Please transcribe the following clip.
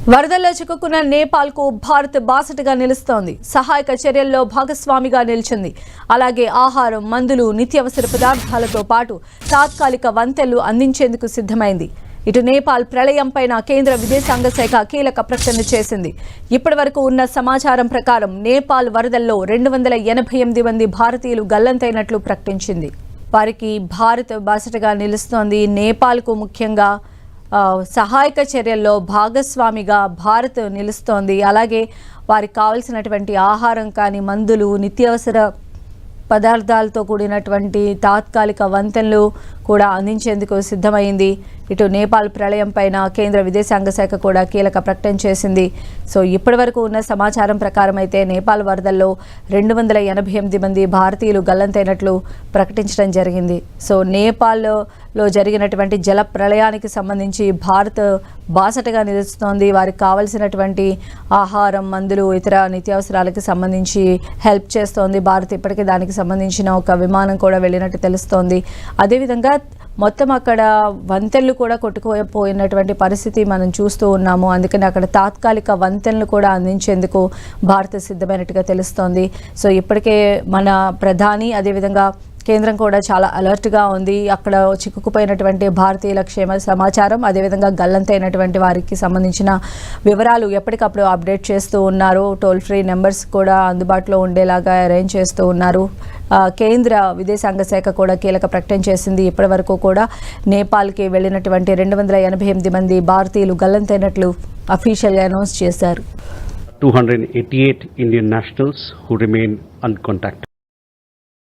వరదల్లో చిక్కుకున్న నేపాల్కు భారత్ బాసటగా నిలుస్తోంది. సహాయక చర్యల్లో భాగస్వామిగా నిలిచింది. అలాగే ఆహారం, మందులు, నిత్యావసర పదార్థాలతో పాటు తాత్కాలిక వంతెనలు అందించేందుకు సిద్ధమైంది. ఇటు నేపాల్ ప్రళయంపైన కేంద్ర విదేశాంగ శాఖ కీలక ప్రకటన చేసింది. ఇప్పటివరకు ఉన్న సమాచారం ప్రకారం నేపాల్ వరదల్లో 288 మంది భారతీయులు గల్లంతైనట్లు ప్రకటించింది. వారికి భారత్ బాసటగా నిలుస్తోంది. నేపాల్కు ముఖ్యంగా సహాయక చర్యల్లో భాగస్వామిగా భారత్ నిలుస్తోంది. అలాగే వారికి కావాల్సినటువంటి ఆహారం కానీ, మందులు, నిత్యావసర పదార్థాలతో కూడినటువంటి తాత్కాలిక వంతెనలు కూడా అందించేందుకు సిద్ధమైంది. ఇటు నేపాల్ ప్రళయం పైన కేంద్ర విదేశాంగ శాఖ కూడా కీలక ప్రకటన చేసింది. సో ఇప్పటివరకు ఉన్న సమాచారం ప్రకారం అయితే నేపాల్ వరదల్లో 288 మంది భారతీయులు గల్లంతైనట్లు ప్రకటించడం జరిగింది. సో నేపాల్లో జరిగినటువంటి జల ప్రళయానికి సంబంధించి భారత్ బాసటగా నిలుస్తోంది. వారికి కావాల్సినటువంటి ఆహారం, మందులు, ఇతర నిత్యావసరాలకు సంబంధించి హెల్ప్ చేస్తోంది భారత్. ఇప్పటికే దానికి సంబంధించిన ఒక విమానం కూడా వెళ్ళినట్టు తెలుస్తోంది. అదేవిధంగా మొత్తం అక్కడ వంతెనలు కూడా కొట్టుకుపోయినటువంటి పరిస్థితి మనం చూస్తూ ఉన్నాము. అందుకని అక్కడ తాత్కాలిక వంతెనలు కూడా అందించేందుకు భారత్ సిద్ధమైనట్టుగా తెలుస్తోంది. సో ఇప్పటికే మన ప్రధాని అదేవిధంగా కేంద్రం కూడా చాలా అలర్ట్గా ఉంది. అక్కడ చిక్కుకుపోయినటువంటి భారతీయుల క్షేమ సమాచారం, అదేవిధంగా గల్లంతైనటువంటి వారికి సంబంధించిన వివరాలు ఎప్పటికప్పుడు అప్డేట్ చేస్తూ ఉన్నారు. టోల్ ఫ్రీ నెంబర్స్ కూడా అందుబాటులో ఉండేలాగా అరేంజ్ చేస్తూ ఉన్నారు. కేంద్ర విదేశాంగ శాఖ కూడా కీలక ప్రకటన చేసింది. ఇప్పటి వరకు కూడా నేపాల్కి వెళ్ళినటువంటి 288 మంది భారతీయులు గల్లంతైనట్లు అఫీషియల్గా అనౌన్స్ చేశారు. 288 Indian nationals who remain uncontacted.